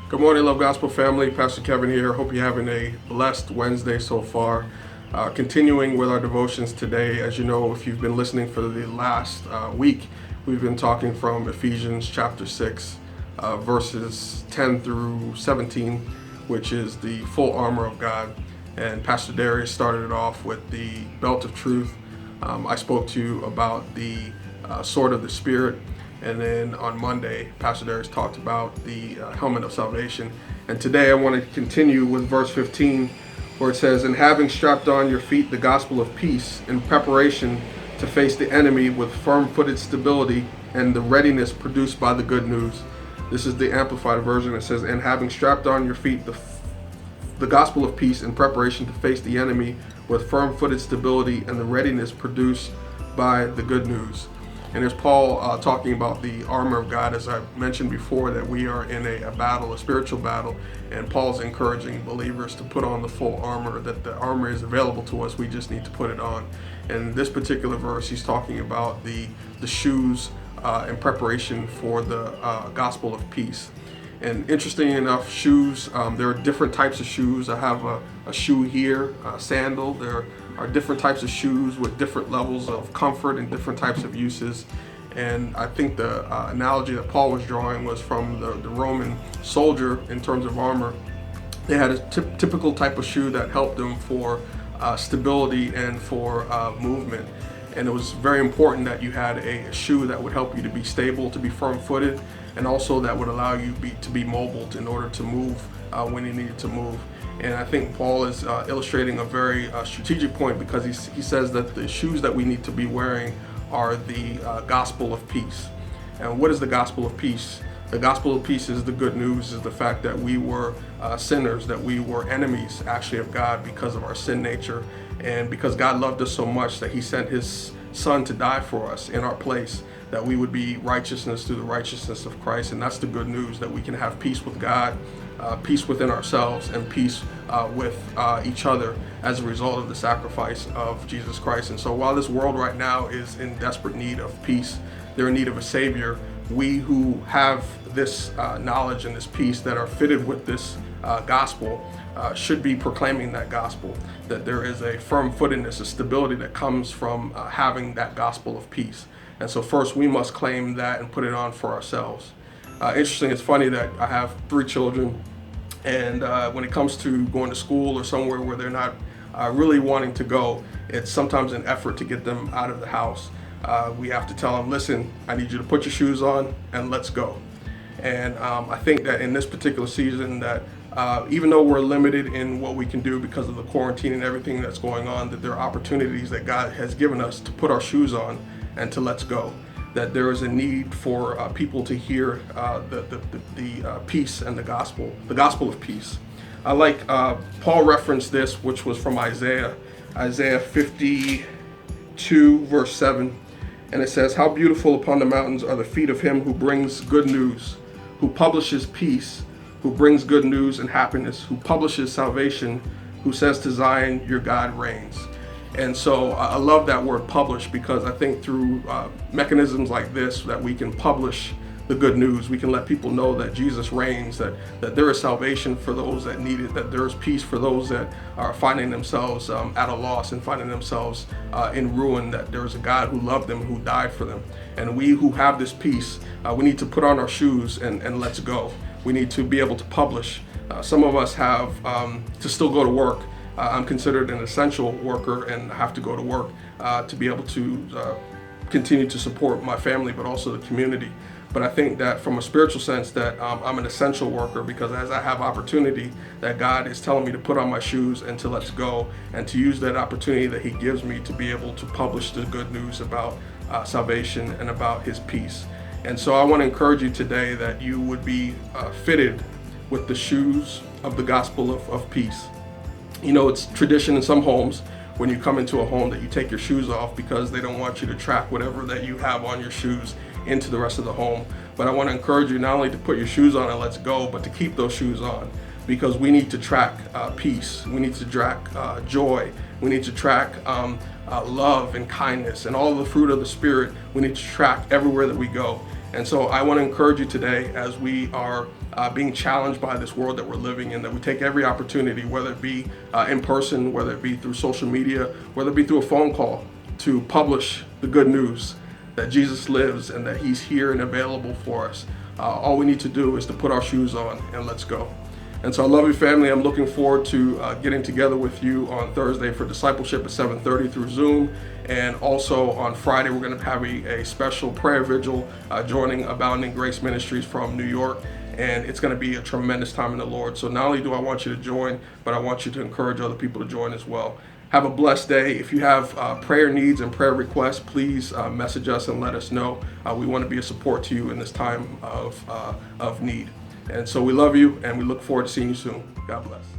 Good morning, Love Gospel family. Pastor Kevin here. Hope you're having a blessed Wednesday so far. Continuing with our devotions today, as you know, if you've been listening for the last week, we've been talking from Ephesians chapter 6, verses 10 through 17, which is the full armor of God. And Pastor Darius started it off with the belt of truth. I spoke to you about the sword of the Spirit. And then on Monday, Pastor Darius talked about the helmet of salvation. And today I want to continue with verse 15, where it says, "And having strapped on your feet the gospel of peace, in preparation to face the enemy with firm-footed stability and the readiness produced by the good news." This is the Amplified version. It says, "And having strapped on your feet the gospel of peace in preparation to face the enemy with firm-footed stability and the readiness produced by the good news." And there's Paul talking about the armor of God, as I mentioned before, that we are in a battle, a spiritual battle, and Paul's encouraging believers to put on the full armor, that the armor is available to us, we just need to put it on. And in this particular verse, he's talking about the shoes in preparation for the gospel of peace. And interesting enough, shoes, there are different types of shoes. I have a shoe here, a sandal. There are different types of shoes with different levels of comfort and different types of uses. And I think the analogy that Paul was drawing was from the Roman soldier in terms of armor. They had a typical type of shoe that helped them for stability and for movement. And it was very important that you had a shoe that would help you to be stable, to be firm-footed, and also that would allow you to be mobile in order to move when you needed to move. And I think Paul is illustrating a very strategic point, because he says that the shoes that we need to be wearing are the gospel of peace. And what is the gospel of peace? The gospel of peace is the good news, is the fact that we were sinners, that we were enemies actually of God because of our sin nature, and because God loved us so much that he sent his son to die for us in our place, that we would be righteousness through the righteousness of Christ. And that's the good news, that we can have peace with God, peace within ourselves, and peace with each other as a result of the sacrifice of Jesus Christ. And so while this world right now is in desperate need of peace, they're in need of a Savior. We who have this knowledge and this peace, that are fitted with this gospel, should be proclaiming that gospel, that there is a firm-footedness, a stability that comes from having that gospel of peace. And so first we must claim that and put it on for ourselves. Interesting, it's funny that I have 3 children, and when it comes to going to school or somewhere where they're not really wanting to go, it's sometimes an effort to get them out of the house. We have to tell them, listen, I need you to put your shoes on and let's go. And I think that in this particular season, that even though we're limited in what we can do because of the quarantine and everything that's going on, that there are opportunities that God has given us to put our shoes on and to let's go. That there is a need for people to hear the peace and the gospel of peace. I like Paul referenced this, which was from Isaiah 52 verse 7, and it says, "How beautiful upon the mountains are the feet of him who brings good news, who publishes peace, who brings good news and happiness, who publishes salvation, who says to Zion, your God reigns." And so I love that word publish, because I think through mechanisms like this that we can publish the good news. We can let people know that Jesus reigns, that there is salvation for those that need it, that there is peace for those that are finding themselves at a loss and finding themselves in ruin, that there is a God who loved them, who died for them. And we who have this peace, we need to put on our shoes and let's go. We need to be able to publish. Some of us have to still go to work. I'm considered an essential worker and have to go to work to be able to continue to support my family, but also the community. But I think that from a spiritual sense, that I'm an essential worker, because as I have opportunity, that God is telling me to put on my shoes and to let's go, and to use that opportunity that he gives me to be able to publish the good news about salvation and about his peace. And so I want to encourage you today that you would be fitted with the shoes of the gospel of peace. You know, it's tradition in some homes when you come into a home that you take your shoes off, because they don't want you to track whatever that you have on your shoes into the rest of the home. But I want to encourage you not only to put your shoes on and let's go, but to keep those shoes on, because we need to track peace. We need to track joy. We need to track love and kindness and all of the fruit of the Spirit. We need to track everywhere that we go. And so I want to encourage you today, as we are being challenged by this world that we're living in, that we take every opportunity, whether it be in person, whether it be through social media, whether it be through a phone call, to publish the good news that Jesus lives and that he's here and available for us. All we need to do is to put our shoes on and let's go. And so I love you, family. I'm looking forward to getting together with you on Thursday for discipleship at 7:30 through Zoom. And also on Friday, we're going to have a special prayer vigil joining Abounding Grace Ministries from New York. And it's going to be a tremendous time in the Lord. So not only do I want you to join, but I want you to encourage other people to join as well. Have a blessed day. If you have prayer needs and prayer requests, please message us and let us know. We want to be a support to you in this time of need. And so we love you, and we look forward to seeing you soon. God bless.